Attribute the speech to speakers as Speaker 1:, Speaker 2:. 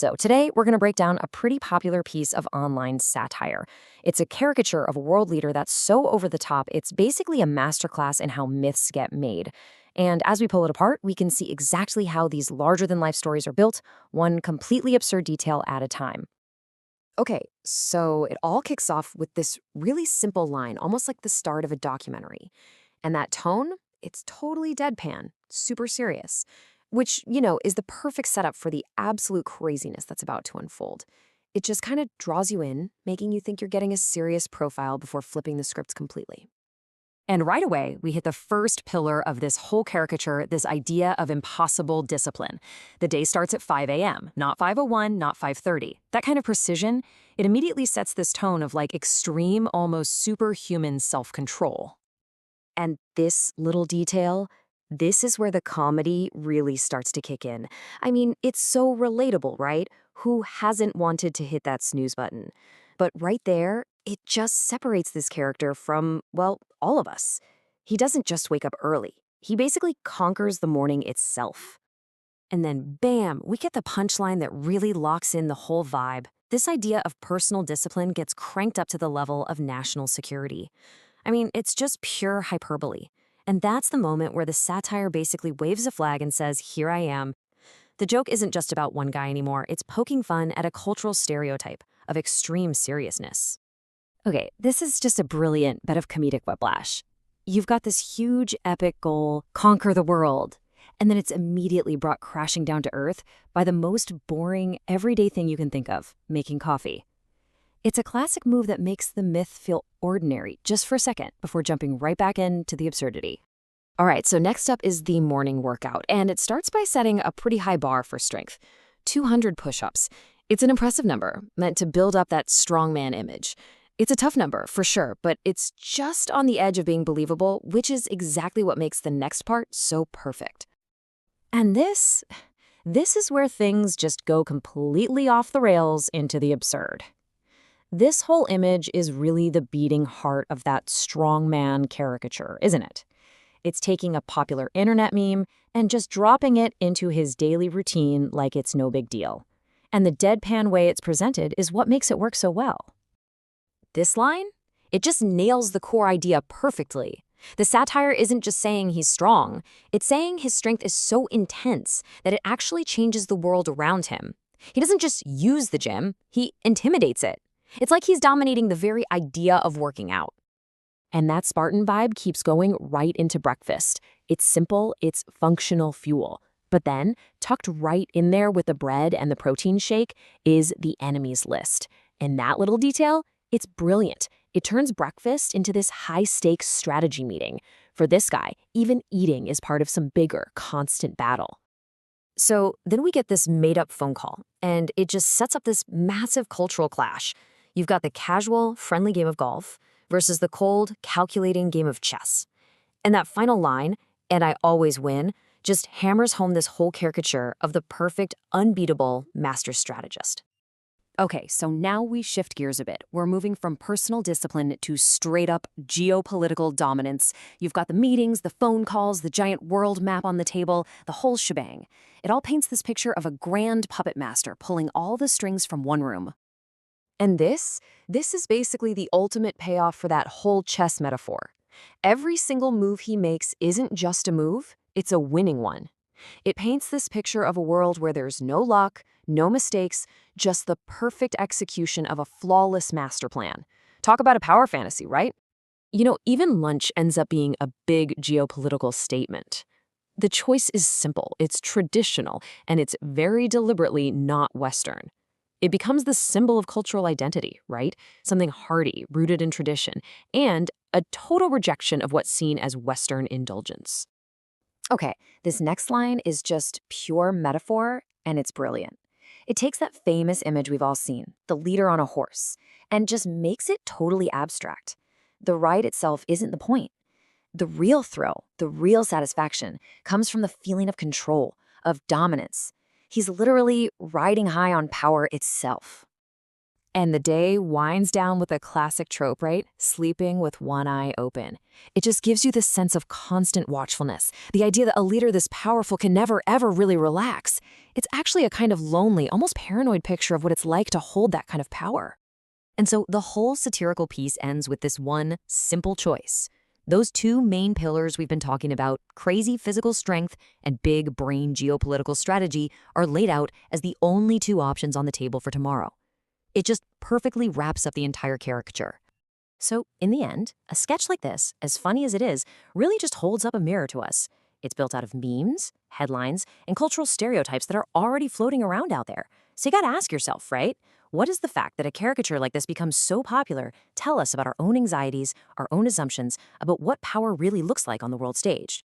Speaker 1: So today we're going to break down a pretty popular piece of online satire. It's a caricature of a world leader that's so over the top, it's basically a masterclass in how myths get made. And as we pull it apart, we can see exactly how these larger-than-life stories are built, one completely absurd detail at a time. Okay, so it all kicks off with this really simple line, almost like the start of a documentary. And that tone, it's totally deadpan, super serious, which, is the perfect setup for the absolute craziness that's about to unfold. It just kind of draws you in, making you think you're getting a serious profile before flipping the script completely. And right away, we hit the first pillar of this whole caricature, this idea of impossible discipline. The day starts at 5 a.m., not 5:01, not 5:30. That kind of precision, it immediately sets this tone of like extreme, almost superhuman self-control. And this little detail, this is where the comedy really starts to kick in. I mean, it's so relatable, right? Who hasn't wanted to hit that snooze button? But right there, it just separates this character from, well, all of us. He doesn't just wake up early. He basically conquers the morning itself. And then, bam, we get the punchline that really locks in the whole vibe. This idea of personal discipline gets cranked up to the level of national security. I mean, it's just pure hyperbole. And that's the moment where the satire basically waves a flag and says, here I am. The joke isn't just about one guy anymore, it's poking fun at a cultural stereotype of extreme seriousness. Okay, this is just a brilliant bit of comedic whiplash. You've got this huge, epic goal, conquer the world, and then it's immediately brought crashing down to earth by the most boring, everyday thing you can think of, making coffee. It's a classic move that makes the myth feel ordinary just for a second before jumping right back into the absurdity. All right, so next up is the morning workout, and it starts by setting a pretty high bar for strength. 200 push-ups. It's an impressive number, meant to build up that strongman image. It's a tough number, for sure, but it's just on the edge of being believable, which is exactly what makes the next part so perfect. And this is where things just go completely off the rails into the absurd. This whole image is really the beating heart of that strongman caricature, isn't it? It's taking a popular internet meme and just dropping it into his daily routine like it's no big deal. And the deadpan way it's presented is what makes it work so well. This line? It just nails the core idea perfectly. The satire isn't just saying he's strong, it's saying his strength is so intense that it actually changes the world around him. He doesn't just use the gym, he intimidates it. It's like he's dominating the very idea of working out. And that Spartan vibe keeps going right into breakfast. It's simple, it's functional fuel. But then, tucked right in there with the bread and the protein shake is the enemy's list. And that little detail, it's brilliant. It turns breakfast into this high-stakes strategy meeting. For this guy, even eating is part of some bigger, constant battle. So then we get this made-up phone call, and it just sets up this massive cultural clash. You've got the casual, friendly game of golf versus the cold, calculating game of chess. And that final line, "and I always win," just hammers home this whole caricature of the perfect, unbeatable master strategist. Okay, so now we shift gears a bit. We're moving from personal discipline to straight-up geopolitical dominance. You've got the meetings, the phone calls, the giant world map on the table, the whole shebang. It all paints this picture of a grand puppet master pulling all the strings from one room. And this is basically the ultimate payoff for that whole chess metaphor. Every single move he makes isn't just a move, it's a winning one. It paints this picture of a world where there's no luck, no mistakes, just the perfect execution of a flawless master plan. Talk about a power fantasy, right? Even lunch ends up being a big geopolitical statement. The choice is simple, it's traditional, and it's very deliberately not Western. It becomes the symbol of cultural identity, right? Something hearty, rooted in tradition, and a total rejection of what's seen as Western indulgence. Okay, this next line is just pure metaphor, and it's brilliant. It takes that famous image we've all seen, the leader on a horse, and just makes it totally abstract. The ride itself isn't the point. The real thrill, the real satisfaction, comes from the feeling of control, of dominance. He's literally riding high on power itself. And the day winds down with a classic trope, right? Sleeping with one eye open. It just gives you this sense of constant watchfulness. The idea that a leader this powerful can never, ever really relax. It's actually a kind of lonely, almost paranoid picture of what it's like to hold that kind of power. And so the whole satirical piece ends with this one simple choice. Those two main pillars we've been talking about, crazy physical strength and big brain geopolitical strategy, are laid out as the only two options on the table for tomorrow. It just perfectly wraps up the entire caricature. So, in the end, a sketch like this, as funny as it is, really just holds up a mirror to us. It's built out of memes, headlines, and cultural stereotypes that are already floating around out there. So you gotta ask yourself, right? What does the fact that a caricature like this becomes so popular tell us about our own anxieties, our own assumptions, about what power really looks like on the world stage?